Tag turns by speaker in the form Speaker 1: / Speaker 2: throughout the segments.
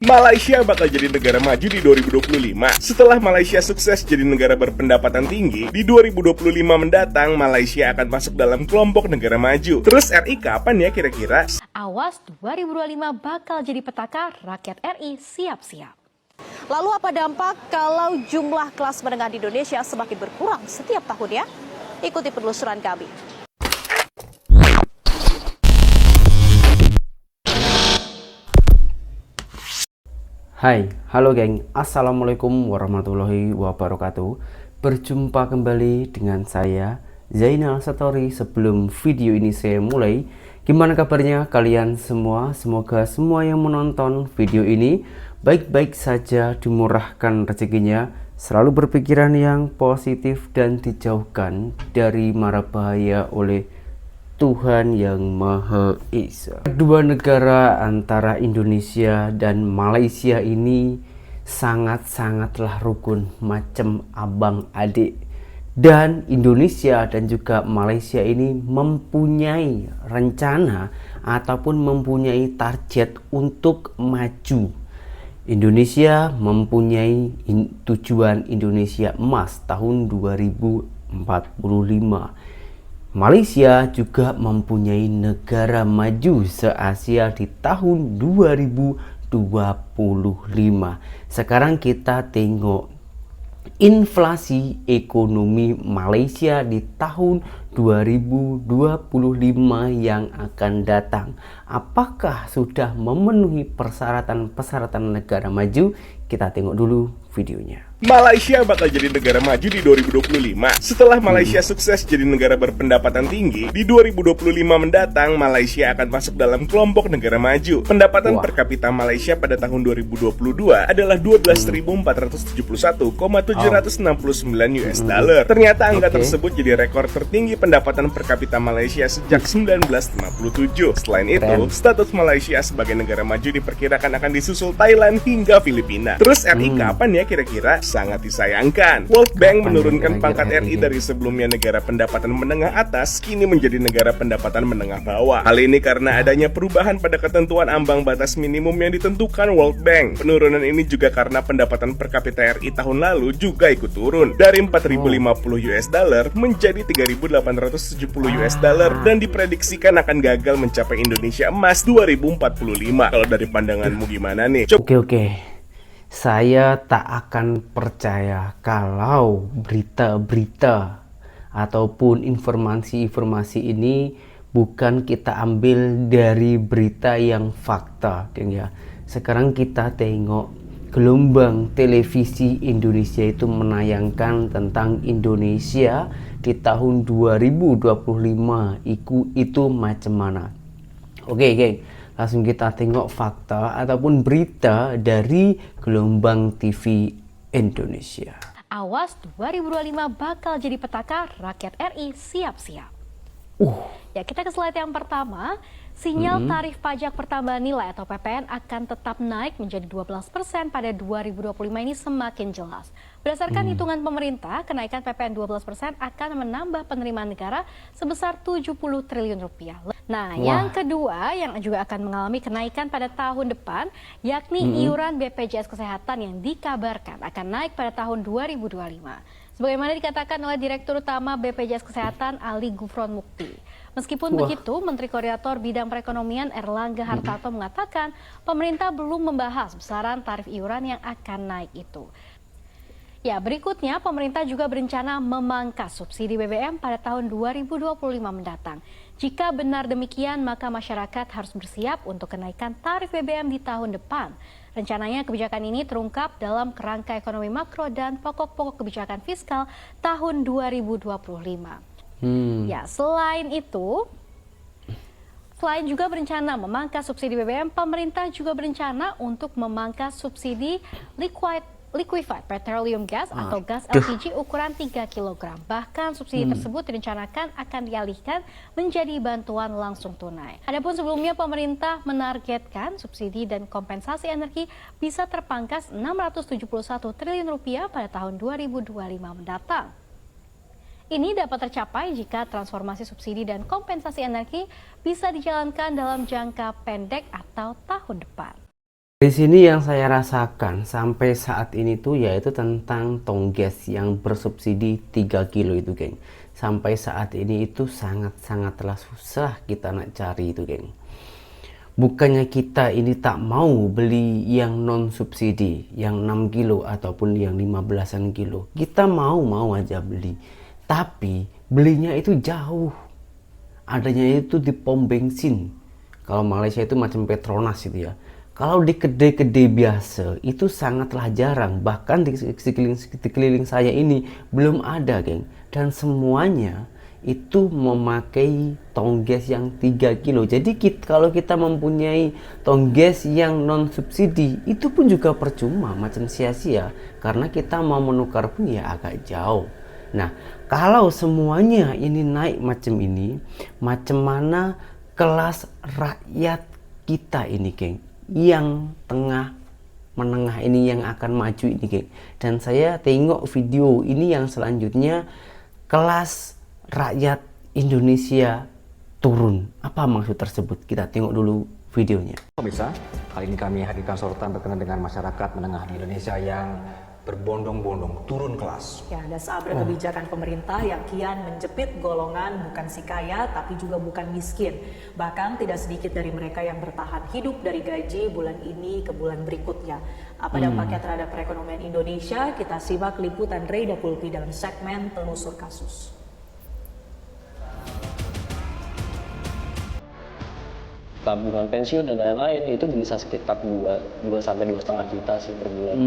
Speaker 1: Malaysia bakal jadi negara maju di 2025. Setelah Malaysia sukses jadi negara berpendapatan tinggi, di 2025 mendatang Malaysia akan masuk dalam kelompok negara maju. Terus RI kapan ya kira-kira?
Speaker 2: Awas 2025 bakal jadi petaka, rakyat RI siap-siap. Lalu apa dampak kalau jumlah kelas menengah di Indonesia semakin berkurang setiap tahunnya? Ikuti penelusuran kami.
Speaker 3: Hai, halo geng, Assalamualaikum warahmatullahi wabarakatuh. Berjumpa kembali dengan saya, Zainal Satori. Sebelum video ini saya mulai, gimana kabarnya kalian semua? Semoga semua yang menonton video ini baik-baik saja, dimurahkan rezekinya, selalu berpikiran yang positif dan dijauhkan dari mara bahaya oleh Tuhan Yang Maha Esa. Kedua negara antara Indonesia dan Malaysia ini sangat-sangatlah rukun, macam abang adik. Dan Indonesia dan juga Malaysia ini mempunyai rencana ataupun mempunyai target untuk maju. Indonesia mempunyai tujuan Indonesia Emas tahun 2045. Malaysia juga mempunyai negara maju se-Asia di tahun 2025. Sekarang kita tengok inflasi ekonomi Malaysia di tahun 2025 yang akan datang. Apakah sudah memenuhi persyaratan negara maju? Kita tengok dulu videonya.
Speaker 1: Malaysia bakal jadi negara maju di 2025. Setelah Malaysia sukses jadi negara berpendapatan tinggi, di 2025 mendatang Malaysia akan masuk dalam kelompok negara maju. Pendapatan per kapita Malaysia pada tahun 2022 adalah 12.471,769 US dollar. Ternyata angka tersebut jadi rekor tertinggi pendapatan per kapita Malaysia sejak 1957. Selain itu, status Malaysia sebagai negara maju diperkirakan akan disusul Thailand hingga Filipina. Terus RI kapan ya kira-kira? Sangat disayangkan, World Bank menurunkan pangkat RI dari sebelumnya negara pendapatan menengah atas kini menjadi negara pendapatan menengah bawah. Hal ini karena adanya perubahan pada ketentuan ambang batas minimum yang ditentukan World Bank. Penurunan ini juga karena pendapatan per kapita RI tahun lalu juga ikut turun dari 4.050 US dollar menjadi 3.870 US dollar dan diprediksikan akan gagal mencapai Indonesia Emas 2045. Kalau dari pandanganmu gimana nih?
Speaker 3: Oke. Saya tak akan percaya kalau berita-berita ataupun informasi-informasi ini bukan kita ambil dari berita yang fakta, geng ya. Sekarang kita tengok gelombang televisi Indonesia itu menayangkan tentang Indonesia di tahun 2025 itu macam mana. Oke, geng. Langsung kita tengok fakta ataupun berita dari gelombang TV Indonesia.
Speaker 2: Awas 2025 bakal jadi petaka, rakyat RI siap-siap. Ya, kita ke slide yang pertama. Sinyal tarif pajak pertambahan nilai atau PPN akan tetap naik menjadi 12% pada 2025 ini semakin jelas. Berdasarkan hitungan pemerintah, kenaikan PPN 12% akan menambah penerimaan negara sebesar 70 triliun rupiah. Nah, yang kedua yang juga akan mengalami kenaikan pada tahun depan, yakni iuran BPJS Kesehatan yang dikabarkan akan naik pada tahun 2025. Sebagaimana dikatakan oleh Direktur Utama BPJS Kesehatan Ali Gufron Mukti. Meskipun begitu, Menteri Koordinator Bidang Perekonomian Erlangga Hartarto mengatakan pemerintah belum membahas besaran tarif iuran yang akan naik itu. Ya, berikutnya pemerintah juga berencana memangkas subsidi BBM pada tahun 2025 mendatang. Jika benar demikian, maka masyarakat harus bersiap untuk kenaikan tarif BBM di tahun depan. Rencananya kebijakan ini terungkap dalam kerangka ekonomi makro dan pokok-pokok kebijakan fiskal tahun 2025. Ya, selain juga berencana memangkas subsidi BBM, pemerintah juga berencana untuk memangkas subsidi liquefied petroleum gas atau gas LPG ukuran 3 kg. Bahkan subsidi tersebut direncanakan akan dialihkan menjadi bantuan langsung tunai. Adapun sebelumnya pemerintah menargetkan subsidi dan kompensasi energi bisa terpangkas 671 triliun rupiah pada tahun 2025 mendatang. Ini dapat tercapai jika transformasi subsidi dan kompensasi energi bisa dijalankan dalam jangka pendek atau tahun depan.
Speaker 3: Di sini yang saya rasakan sampai saat ini tuh yaitu tentang tongges yang bersubsidi 3 kilo itu, geng. Sampai saat ini itu sangatlah susah kita nak cari itu, geng. Bukannya kita ini tak mau beli yang non subsidi, yang 6 kilo ataupun yang 15-an kilo. Kita mau aja beli. Tapi belinya itu jauh. Adanya itu di pom bensin. Kalau Malaysia itu macam Petronas itu ya. Kalau di kedai-kedai biasa itu sangatlah jarang. Bahkan di sekeliling saya ini belum ada, geng. Dan semuanya itu memakai tongges yang 3 kilo. Jadi kalau kita mempunyai tongges yang non subsidi, itu pun juga percuma, macam sia-sia. Karena kita mau menukar pun ya agak jauh. Nah, kalau semuanya ini naik macam ini, macam mana kelas rakyat kita ini, geng, yang tengah menengah ini yang akan maju ini, geng. Dan saya tengok video ini yang selanjutnya, kelas rakyat Indonesia turun. Apa maksud tersebut? Kita tengok dulu videonya.
Speaker 4: Pemirsa, kali ini kami hadirkan sorotan berkenaan dengan masyarakat menengah di Indonesia yang berbondong-bondong turun kelas.
Speaker 5: Ya, ada sabra kebijakan pemerintah yang kian menjepit golongan bukan si kaya tapi juga bukan miskin. Bahkan tidak sedikit dari mereka yang bertahan hidup dari gaji bulan ini ke bulan berikutnya. Apa dampaknya terhadap perekonomian Indonesia? Kita simak liputan Reyda Pulpi dalam segmen Telusur Kasus.
Speaker 6: Tabungan pensiun dan lain-lain itu bisa sekitar 2 sampai 2,5 juta sih per bulan.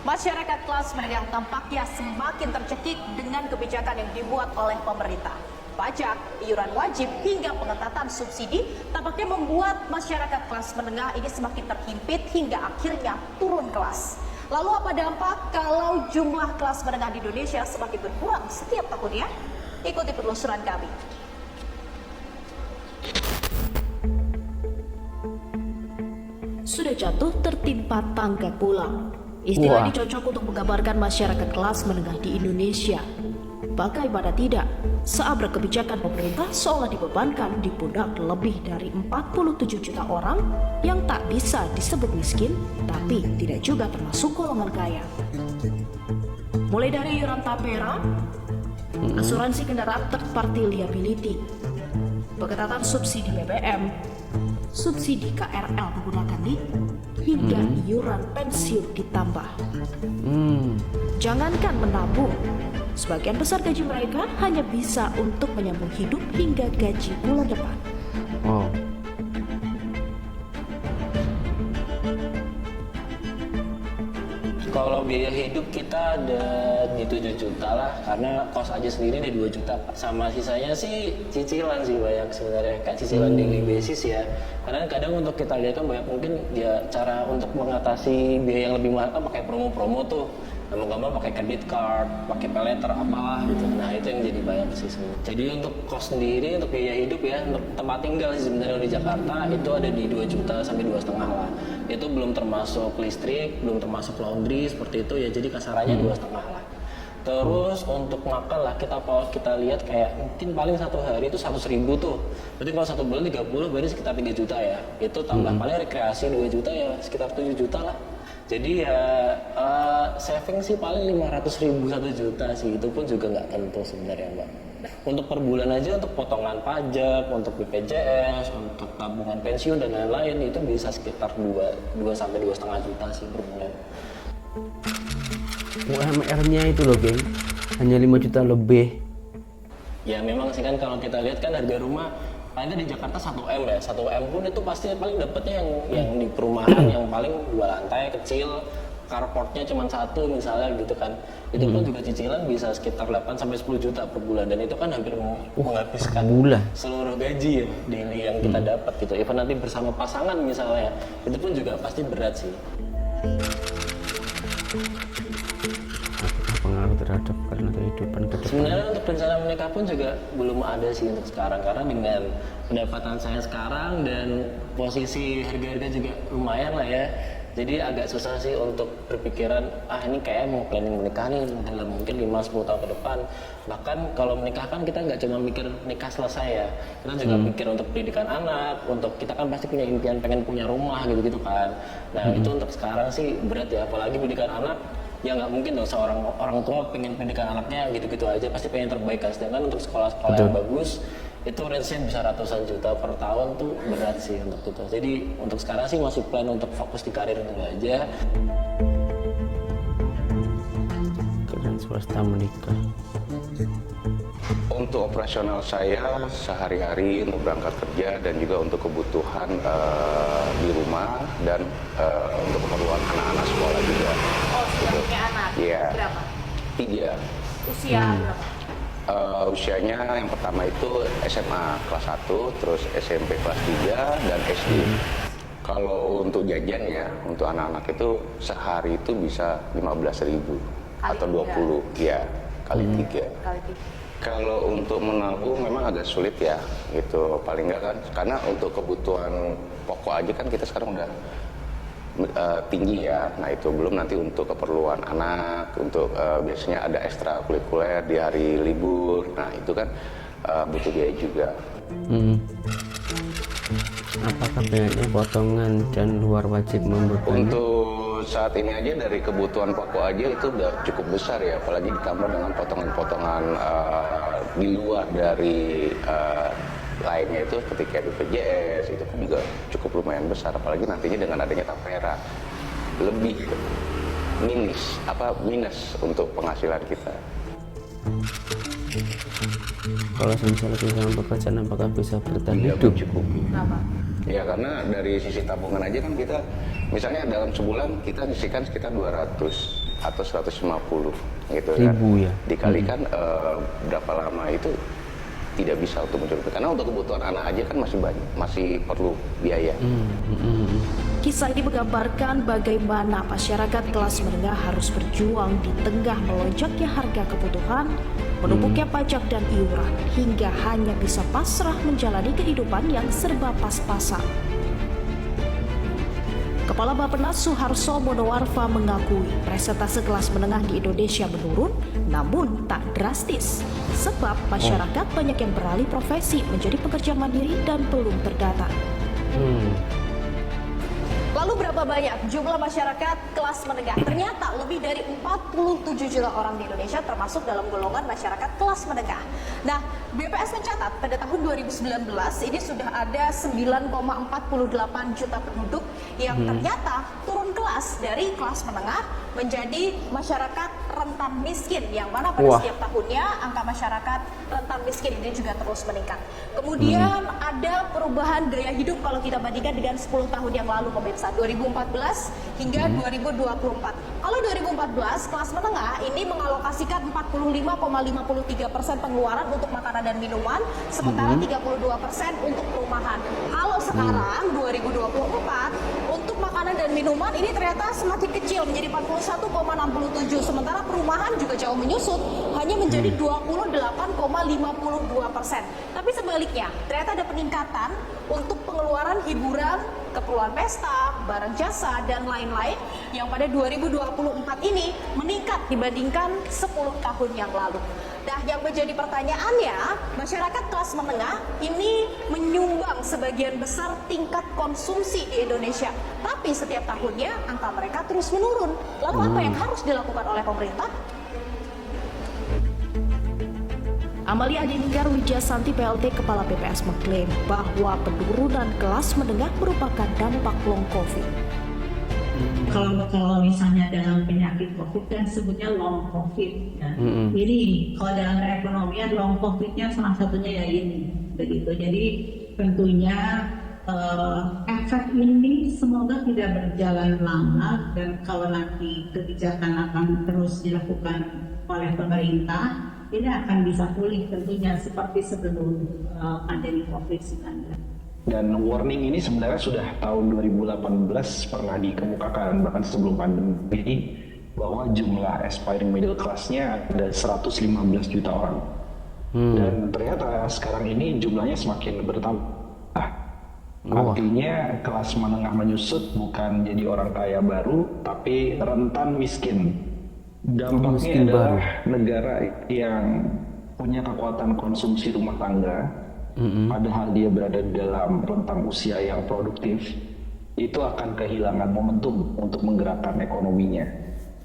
Speaker 5: Masyarakat kelas menengah tampaknya semakin tercekik dengan kebijakan yang dibuat oleh pemerintah. Pajak, iuran wajib, hingga pengetatan subsidi tampaknya membuat masyarakat kelas menengah ini semakin terhimpit hingga akhirnya turun kelas. Lalu apa dampak kalau jumlah kelas menengah di Indonesia semakin berkurang setiap tahunnya? Ikuti penelusuran kami. Sudah jatuh tertimpa tangga pulang. Istilah ini cocok untuk menggambarkan masyarakat kelas menengah di Indonesia. Bagaimana tidak, seabra kebijakan pemerintah seolah dibebankan di pundak lebih dari 47 juta orang yang tak bisa disebut miskin, tapi tidak juga termasuk golongan kaya. Mulai dari iuran tapera, asuransi kendaraan third party liability, pengetatan subsidi BBM, subsidi KRL menggunakan NIK, hingga iuran pensiun ditambah. Jangankan menabung, sebagian besar gaji mereka hanya bisa untuk menyambung hidup hingga gaji bulan depan.
Speaker 6: Kalau biaya hidup kita ada di 7 juta lah, karena kos aja sendiri ada 2 juta. Sama sisanya sih cicilan sih banyak sebenarnya, kayak cicilan daily basis ya. Karena kadang untuk kita lihat kan banyak mungkin ya cara untuk mengatasi biaya yang lebih mahal kan pakai promo-promo tuh. Gampang-gampang pakai credit card, pakai paylater apalah gitu. Nah itu yang jadi banyak sih sebenarnya. Jadi untuk kos sendiri, untuk biaya hidup ya, untuk tempat tinggal sih sebenarnya di Jakarta itu ada di 2 juta sampai 2,5 lah. Itu belum termasuk listrik, belum termasuk laundry seperti itu ya. Jadi kasarannya 2,5 lah. Terus untuk makan lah kita lihat kayak mungkin paling satu hari itu 100.000 tuh. Berarti kalau 1 bulan 30 berarti sekitar 3 juta ya. Itu tambah paling rekreasi 2 juta ya sekitar 7 juta lah. Jadi ya saving sih paling 500.000 1 juta sih, itu pun juga nggak tentu sebenarnya Mbak. Untuk per bulan aja untuk potongan pajak, untuk BPJS, untuk tabungan pensiun dan lain-lain itu bisa sekitar 2 sampai 2,5 juta sih per bulan.
Speaker 3: UMR-nya itu loh, geng, hanya 5 juta lebih.
Speaker 6: Ya memang sih kan kalau kita lihat kan harga rumah paling di Jakarta 1M ya, 1M pun itu pasti paling dapetnya yang di perumahan yang paling 2 lantai kecil, carportnya cuma 1 misalnya gitu kan. Itu pun juga cicilan bisa sekitar 8 sampai 10 juta per bulan, dan itu kan hampir menghabiskan seluruh gaji ya daily yang kita dapat gitu. Even nanti bersama pasangan misalnya, itu pun juga pasti berat sih.
Speaker 3: Pengaruh terhadap terhadap karena kehidupan ke depan?
Speaker 6: Sebenarnya untuk rencana menikah pun juga belum ada sih untuk sekarang, karena dengan pendapatan saya sekarang dan posisi harga-harga juga lumayan lah ya. Jadi agak susah sih untuk berpikiran, ini kayak mau planning menikah nih dalam mungkin 5-10 tahun ke depan. Bahkan kalau menikah kan kita nggak cuma mikir nikah selesai ya, kita juga mikir untuk pendidikan anak, untuk kita kan pasti punya impian pengen punya rumah gitu-gitu kan. Nah itu untuk sekarang sih berat ya, apalagi pendidikan anak, ya nggak mungkin dong seorang orang tua pengen pendidikan anaknya gitu-gitu aja, pasti pengen terbaik kan. Sedangkan untuk sekolah-sekolah yang bagus, itu range-nya bisa ratusan juta per tahun tuh berat sih untuk itu. Jadi untuk sekarang sih masih plan untuk fokus di karir dulu aja.
Speaker 3: Kalian swasta menikah.
Speaker 7: Untuk operasional saya sehari-hari untuk berangkat kerja dan juga untuk kebutuhan di rumah dan untuk keperluan anak-anak sekolah juga.
Speaker 5: Oh, sudah punya anak?
Speaker 7: Iya.
Speaker 5: Berapa?
Speaker 7: 3.
Speaker 5: Usia berapa?
Speaker 7: Usianya yang pertama itu SMA kelas 1, terus SMP kelas 3, dan SD. Kalau untuk jajan ya, untuk anak-anak itu sehari itu bisa 15.000 atau 20, ya kali 3. Kalau untuk menabung memang agak sulit ya, gitu paling nggak kan, karena untuk kebutuhan pokok aja kan kita sekarang udah tinggi ya. Nah itu belum nanti untuk keperluan anak, untuk biasanya ada ekstra kulikuler di hari libur. Nah itu kan butuh biaya juga.
Speaker 3: Apakah banyaknya potongan dan luar wajib membebani?
Speaker 7: Untuk saat ini aja dari kebutuhan pokok aja itu udah cukup besar ya, apalagi ditambah dengan potongan-potongan di luar dari lainnya itu ketika BPJS itu kan juga cukup lumayan besar, apalagi nantinya dengan adanya tapera lebih minus untuk penghasilan kita.
Speaker 3: Kalau misalnya kehilangan pekerjaan, apakah bisa bertahan
Speaker 7: Tidak
Speaker 3: hidup?
Speaker 7: cukup. Ya karena dari sisi tabungan aja kan kita, misalnya dalam sebulan kita nyisikan sekitar 200 atau 150 gitu kan.
Speaker 3: Ribu ya?
Speaker 7: Dikalikan berapa lama itu tidak bisa untuk mencukupi, karena untuk kebutuhan anak aja kan masih banyak, masih perlu biaya.
Speaker 5: Kisah ini menggambarkan bagaimana masyarakat kelas menengah harus berjuang di tengah melonjaknya harga kebutuhan, menumpuknya pajak dan iuran, hingga hanya bisa pasrah menjalani kehidupan yang serba pas-pasan. Kepala Bappenas Suharso Monoarfa mengakui presentase kelas menengah di Indonesia menurun, namun tak drastis. Sebab masyarakat banyak yang beralih profesi menjadi pekerja mandiri dan belum terdata.
Speaker 2: Lalu berapa banyak jumlah masyarakat kelas menengah? Ternyata lebih dari 47 juta orang di Indonesia termasuk dalam golongan masyarakat kelas menengah. Nah, BPS mencatat pada tahun 2019 ini sudah ada 9,48 juta penduduk yang ternyata turun kelas dari kelas menengah menjadi masyarakat rentan miskin, yang mana pada setiap tahunnya angka masyarakat rentan miskin ini juga terus meningkat. Kemudian ada perubahan gaya hidup kalau kita bandingkan dengan 10 tahun yang lalu pemirsa, 2014 hingga 2024. Kalau 2014 kelas menengah ini mengalokasikan 45,53% pengeluaran untuk makanan dan minuman, sementara 32% untuk perumahan. Kalau sekarang 2024 untuk makanan dan minuman ini ternyata semakin kecil menjadi 41,67, sementara perumahan juga jauh menyusut hanya menjadi 28,52%. Tapi sebaliknya ternyata ada peningkatan untuk pengeluaran hiburan, keperluan pesta, barang jasa dan lain-lain yang pada 2024 ini meningkat dibandingkan 10 tahun yang lalu. Nah, yang menjadi pertanyaannya, masyarakat kelas menengah ini menyumbang sebagian besar tingkat konsumsi di Indonesia. Tapi setiap tahunnya angka mereka terus menurun. Lalu apa yang harus dilakukan oleh pemerintah?
Speaker 5: Amalia Adininggar Wijasanti PLT Kepala BPS mengklaim bahwa penurunan kelas menengah merupakan dampak long COVID.
Speaker 8: Kalau misalnya dalam penyakit COVID kan sebutnya long COVID. Ya. Jadi kalau dalam perekonomian long COVID-nya salah satunya ya ini, begitu. Jadi tentunya efek ini semoga tidak berjalan lama, dan kalau nanti kebijakan akan terus dilakukan oleh pemerintah, ini akan bisa pulih tentunya seperti sebelum pandemi COVID-19.
Speaker 9: Dan warning ini sebenarnya sudah tahun 2018 pernah dikemukakan, bahkan sebelum pandemi. Jadi bahwa jumlah aspiring middle class-nya ada 115 juta orang. Dan ternyata sekarang ini jumlahnya semakin bertambah. Artinya kelas menengah menyusut bukan jadi orang kaya baru, tapi rentan miskin. Dampaknya adalah negara yang punya kekuatan konsumsi rumah tangga, padahal dia berada di dalam rentang usia yang produktif, itu akan kehilangan momentum untuk menggerakkan ekonominya.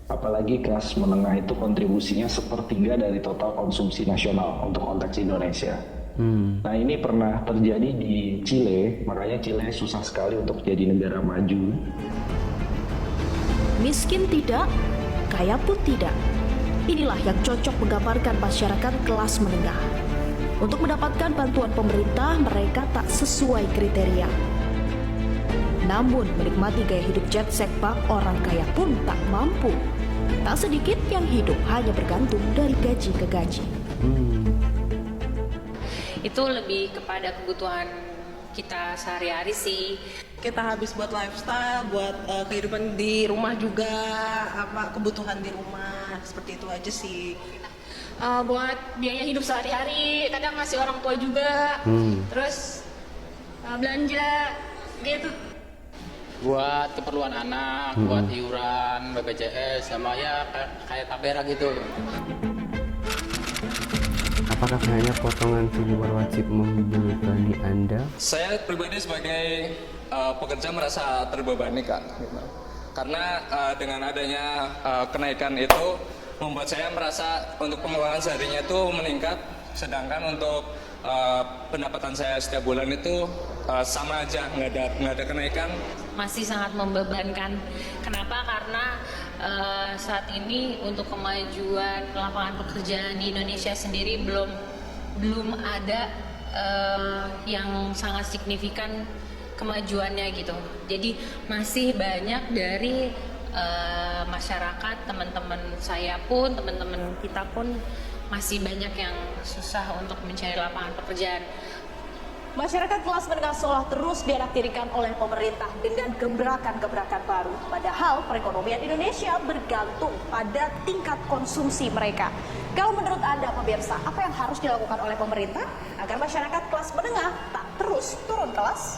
Speaker 9: Apalagi kelas menengah itu kontribusinya 1/3 dari total konsumsi nasional untuk konteks Indonesia. Nah ini pernah terjadi di Chile, makanya Chile susah sekali untuk jadi negara maju.
Speaker 5: Miskin tidak, kaya pun tidak. Inilah yang cocok menggambarkan masyarakat kelas menengah. Untuk mendapatkan bantuan pemerintah, mereka tak sesuai kriteria. Namun menikmati gaya hidup jet set bak orang kaya pun tak mampu. Tak sedikit yang hidup hanya bergantung dari gaji ke gaji.
Speaker 10: Itu lebih kepada kebutuhan kita sehari-hari sih.
Speaker 11: Kita habis buat lifestyle, buat kehidupan di rumah juga, kebutuhan di rumah, seperti itu aja sih.
Speaker 10: Buat biaya hidup sehari-hari, kadang ngasih orang tua juga, terus belanja gitu.
Speaker 6: Buat keperluan anak, buat iuran, BPJS, sama ya kayak tapera gitu.
Speaker 3: Apakah hanya potongan tujuh wajib membebani Anda?
Speaker 12: Saya pribadi sebagai pekerja merasa terbebani kan, gitu. Karena dengan adanya kenaikan itu membuat saya merasa untuk pengeluaran seharinya itu meningkat, sedangkan untuk pendapatan saya setiap bulan itu sama aja, nggak ada kenaikan.
Speaker 10: Masih sangat membebankan. Kenapa? Karena saat ini untuk kemajuan lapangan pekerjaan di Indonesia sendiri belum ada yang sangat signifikan kemajuannya gitu. Jadi masih banyak dari masyarakat, teman-teman saya pun, teman-teman kita pun masih banyak yang susah untuk mencari lapangan pekerjaan.
Speaker 5: Masyarakat kelas menengah seolah terus dianaktirikan oleh pemerintah dengan gebrakan-gebrakan baru. Padahal perekonomian Indonesia bergantung pada tingkat konsumsi mereka. Kalau menurut Anda pemirsa, apa yang harus dilakukan oleh pemerintah agar masyarakat kelas menengah tak terus turun kelas?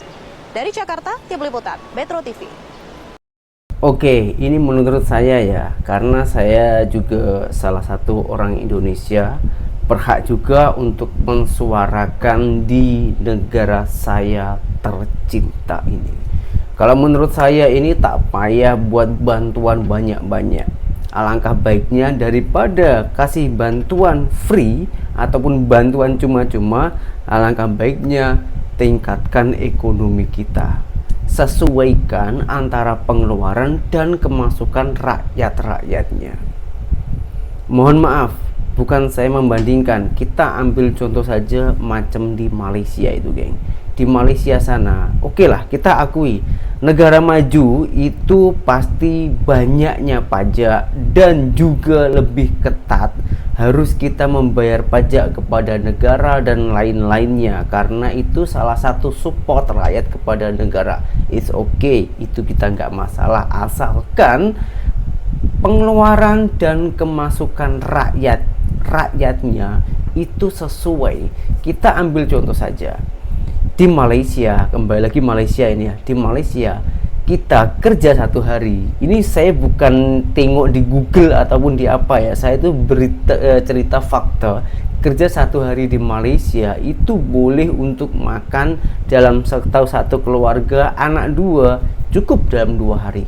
Speaker 5: Dari Jakarta, Tim Liputan, Metro TV.
Speaker 3: Oke, ini menurut saya ya, karena saya juga salah satu orang Indonesia, berhak juga untuk mensuarakan di negara saya tercinta ini. Kalau menurut saya ini tak payah buat bantuan banyak-banyak. Alangkah baiknya daripada kasih bantuan free ataupun bantuan cuma-cuma, alangkah baiknya tingkatkan ekonomi kita. Sesuaikan antara pengeluaran dan kemasukan rakyat-rakyatnya. Mohon maaf, bukan saya membandingkan, kita ambil contoh saja macam di Malaysia itu geng. Di Malaysia sana, oke lah kita akui, negara maju itu pasti banyaknya pajak dan juga lebih ketat. Harus kita membayar pajak kepada negara dan lain-lainnya, karena itu salah satu support rakyat kepada negara. It's okay, itu kita nggak masalah, asalkan pengeluaran dan kemasukan rakyatnya itu sesuai. Kita ambil contoh saja di Malaysia, kembali lagi Malaysia ini ya, di Malaysia kita kerja 1 hari. Ini saya bukan tengok di Google ataupun di apa ya, saya itu cerita fakta. Kerja 1 hari di Malaysia itu boleh untuk makan dalam satu keluarga anak 2 cukup dalam 2 hari.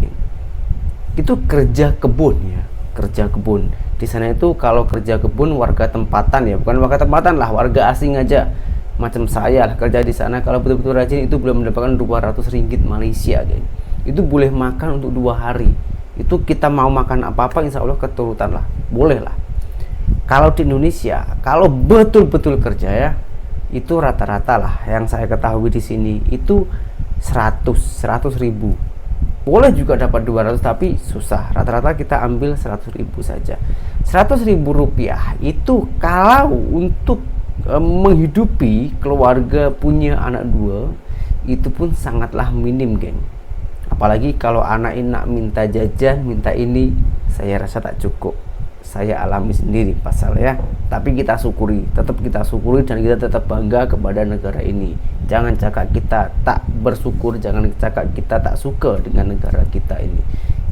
Speaker 3: Itu kerja kebun ya, kerja kebun. Di sana itu kalau kerja kebun warga tempatan ya, bukan warga tempatan lah, warga asing aja. Macam saya lah kerja di sana, kalau betul-betul rajin itu belum mendapatkan 200 ringgit Malaysia geng. Itu boleh makan untuk 2 hari. Itu kita mau makan apa-apa insya Allah keturutan lah, boleh lah. Kalau di Indonesia, kalau betul-betul kerja ya, itu rata-rata lah yang saya ketahui di sini itu 100 ribu. Boleh juga dapat 200 tapi susah. Rata-rata kita ambil 100.000 saja. 100.000 rupiah itu kalau untuk menghidupi keluarga punya anak 2 itu pun sangatlah minim geng. Apalagi kalau anak ini nak minta jajan, minta ini, saya rasa tak cukup. Saya alami sendiri pasal ya, tapi kita syukuri, tetap kita syukuri, dan kita tetap bangga kepada negara ini. Jangan cakap kita tak bersyukur, jangan cakap kita tak suka dengan negara kita ini.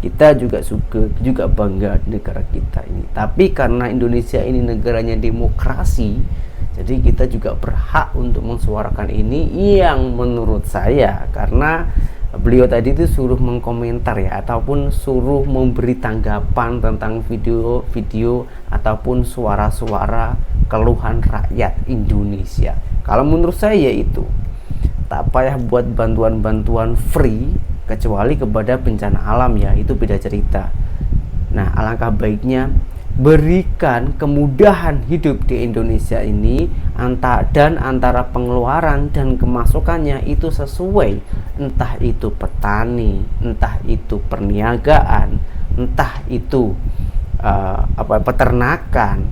Speaker 3: Kita juga suka, juga bangga negara kita ini. Tapi karena Indonesia ini negaranya demokrasi, jadi kita juga berhak untuk mensuarakan ini, yang menurut saya, karena beliau tadi itu suruh mengkomentar ya, ataupun suruh memberi tanggapan tentang video-video ataupun suara-suara keluhan rakyat Indonesia. Kalau menurut saya itu tak payah buat bantuan-bantuan free kecuali kepada bencana alam ya, itu beda cerita. Nah, alangkah baiknya berikan kemudahan hidup di Indonesia ini, dan antara pengeluaran dan kemasukannya itu sesuai, entah itu petani, entah itu perniagaan, entah itu peternakan,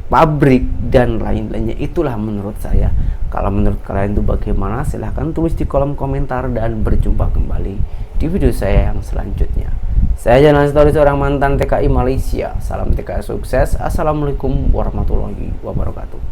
Speaker 3: pabrik, dan lain-lainnya. Itulah menurut saya. Kalau menurut kalian itu bagaimana, silahkan tulis di kolom komentar, dan berjumpa kembali di video saya yang selanjutnya. Saya Jalan Story, seorang mantan TKI Malaysia. Salam TKI sukses. Assalamualaikum warahmatullahi wabarakatuh.